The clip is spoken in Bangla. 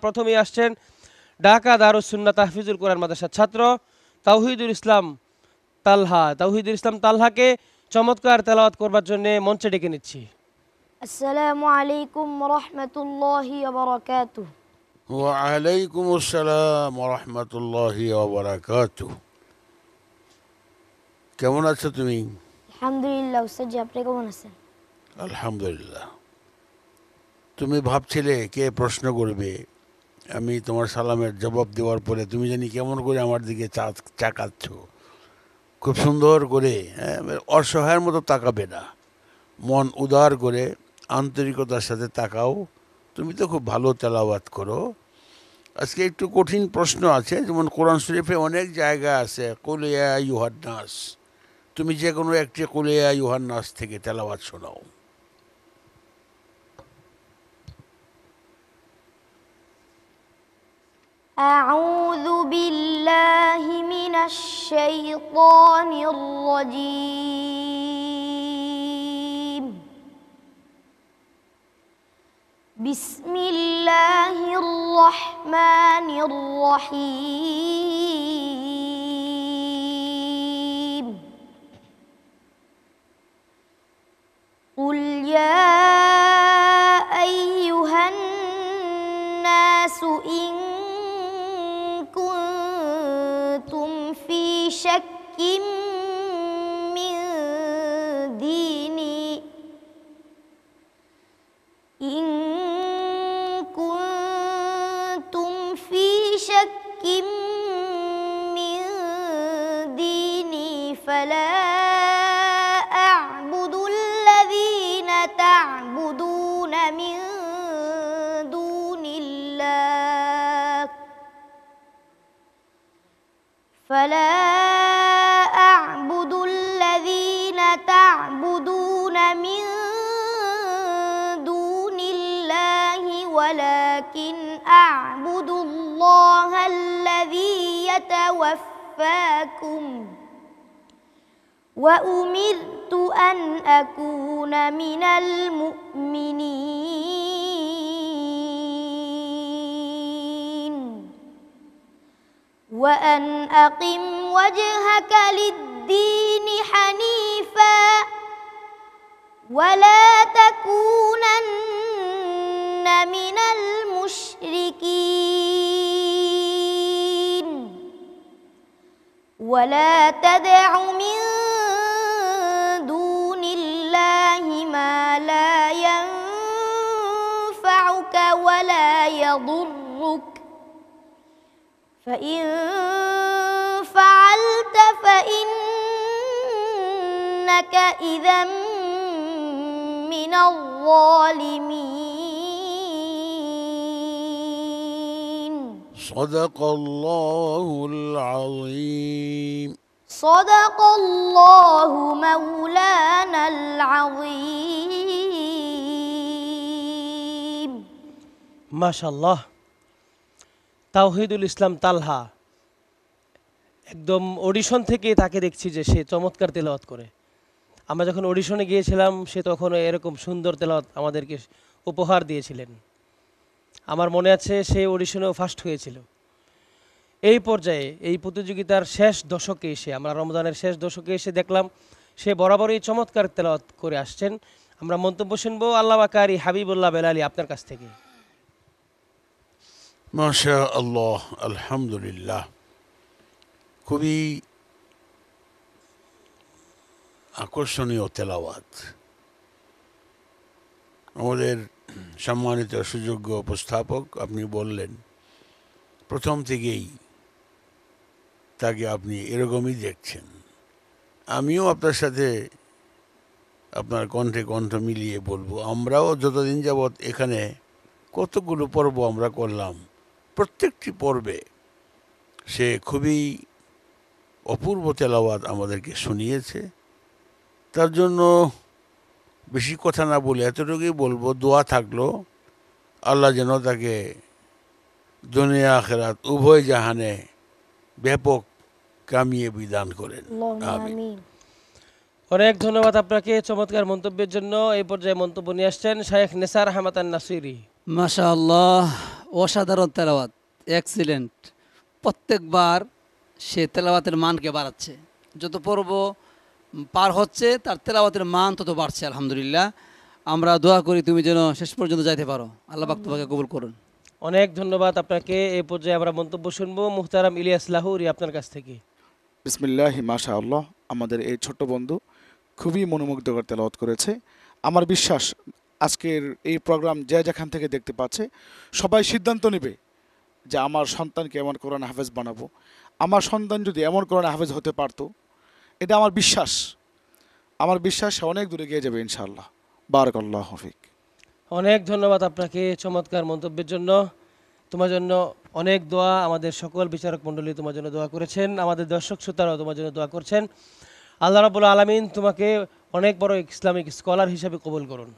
প্রথমেই আসছেন ঢাকা দারুস সুন্নাহ তাহফিজুল কোরআন মাদ্রাসার ছাত্র তাওহিদুল ইসলাম তালহা। তাওহিদুল ইসলাম তালহাকে চমৎকার তেলাওয়াত করবার জন্য মঞ্চে ডেকে নিচ্ছি। আসসালামু আলাইকুম রহমতুল্লাহি ওয়া বারাকাতুহু। ওয়ালাইকুম আসসালাম রহমতুল্লাহি ওয়া বারাকাতুহু। কেমন আছো তুমি? আলহামদুলিল্লাহ উস্তাদ জি, আপনি কেমন আছেন? আলহামদুলিল্লাহ। তুমি ভাবছিলে কে প্রশ্ন করবে, আমি তোমার সালামের জবাব দেওয়ার পরে তুমি জানি কেমন করে আমার দিকে চাকাচ্ছ, খুব সুন্দর করে, হ্যাঁ, অসহায়ের মতো তাকাবে না, মন উদার করে আন্তরিকতার সাথে তাকাও। তুমি তো খুব ভালো তেলাওয়াত করো। আজকে একটু কঠিন প্রশ্ন আছে, যেমন কোরআন শরীফে অনেক জায়গা আছে কুল ইয়া আইয়ুহান নাস, তুমি যে কোনো একটি কুল ইয়া আইয়ুহান নাস থেকে তেলাওয়াত শোনাও। আউযু বিল্লাহি মিনাশ শাইতানির রাজীম। বিসমিল্লাহির রহমানির রহিম। কুল ইয়া আইয়ুহান নাসু ইন কুনতুম ফি শাক্কিম মিন দীনি ইন কুনতুম ফি শাক্কিম মিন দীনি ফালা تعبدون من دون الله فلا أعبد الذين تعبدون من دون الله ولكن أعبد الله الذي يتوفاكم وأمرت أن أكون من المؤمنين وأن أقم وجهك للدين حنيفا ولا تكونن من المشركين ولا تدع من ما لا ينفعك ولا يضرك فإن فعلت فإنك إذا من الظالمين. صدق الله العظيم. صدق الله مولانا العظيم. মাশাআল্লাহ। তাওহিদুল ইসলাম তালহা, একদম অডিশন থেকে তাকে দেখছি যে সে চমৎকার তেলাওয়াত করে। আমরা যখন অডিশনে গিয়েছিলাম সে তখন এরকম সুন্দর তেলাওয়াত আমাদেরকে উপহার দিয়েছিলেন। আমার মনে আছে সে অডিশনেও ফার্স্ট হয়েছিল। এই পর্যায়ে এই প্রতিযোগিতার শেষ দশকে এসে, আমরা রমজানের শেষ দশকে এসে দেখলাম সে বরাবরই চমৎকার তেলাওয়াত করে আসছেন। আমরা মন্তব্য শুনবো আল্লামা কারি হাবিবুল্লাহ বেলালী আপনার কাছ থেকে। মাশাআল্লাহ, আলহামদুলিল্লাহ। খুবই আকর্ষণীয় তেলাওয়াত। আমাদের সম্মানিত সুযোগ্য উপস্থাপক আপনি বললেন প্রথম থেকেই তাকে আপনি এরকমই দেখছেন। আমিও আপনার সাথে আপনার কণ্ঠে কণ্ঠ মিলিয়ে বলবো, আমরাও যতদিন যাবৎ এখানে কতগুলো পর্ব আমরা করলাম, প্রত্যেকটি পর্বে সে খুবই অপূর্ব তেলাওয়াত আমাদেরকে শুনিয়েছে। তার জন্য বেশি কথা না বলে এতটুকুই বলবো, দোয়া থাকলো আল্লাহ যেন তাকে দুনিয়া আখিরাত উভয় জাহানে ব্যাপক কামিয়াবি দান করেন। আমিন। অনেক ধন্যবাদ আপনাকে চমৎকার মন্তব্যের জন্য। এই পর্যায়ে মন্তব্য নিয়ে আসছেন শায়েখ নেসার আহমদ আন নাসিরি। মাশাআল্লাহ, অসাধারণ তেলাওয়াত, এক্সিলেন্ট। প্রত্যেকবার সে তেলাওয়াতের মানকে বাড়াচ্ছে, যত পর্ব পার হচ্ছে তার তেলাওয়াতের মান তত বাড়ছে। আলহামদুলিল্লাহ, আমরা দোয়া করি তুমি যেন শেষ পর্যন্ত যাইতে পারো। আল্লাহ পাক তোমাকে কবুল করুন। অনেক ধন্যবাদ আপনাকে। এই পর্যায়ে আমরা মন্তব্য শুনবো মুহতারাম ইলিয়াস লাহুরি আপনার কাছ থেকে। বিসমিল্লাহি মাশা আল্লাহ। আমাদের এই ছোট্ট বন্ধু খুবই মনোমুগ্ধকর তেলাওয়াত করেছে। আমার বিশ্বাস আজকের এই প্রোগ্রাম যে যেখান থেকে দেখতে পাচ্ছে সবাই সিদ্ধান্ত নেবে যে আমার সন্তানকে এমন কোরআন হাফেজ বানাবো। আমার সন্তান যদি এমন কোরআন হাফেজ হতে পারতো, এটা আমার বিশ্বাস। আমার বিশ্বাস সে অনেক দূরে গিয়ে যাবে ইনশাআল্লাহ। বারাকাল্লাহু ফিক। অনেক ধন্যবাদ আপনাকে চমৎকার মন্তব্যের জন্য। তোমার জন্য অনেক দোয়া, আমাদের সকল বিচারক মণ্ডলী তোমার জন্য দোয়া করেছেন, আমাদের দর্শক শ্রোতারাও তোমার জন্য দোয়া করছেন। আল্লাহ রাব্বুল আলামিন তোমাকে অনেক বড় ইসলামিক স্কলার হিসেবে কবুল করুন।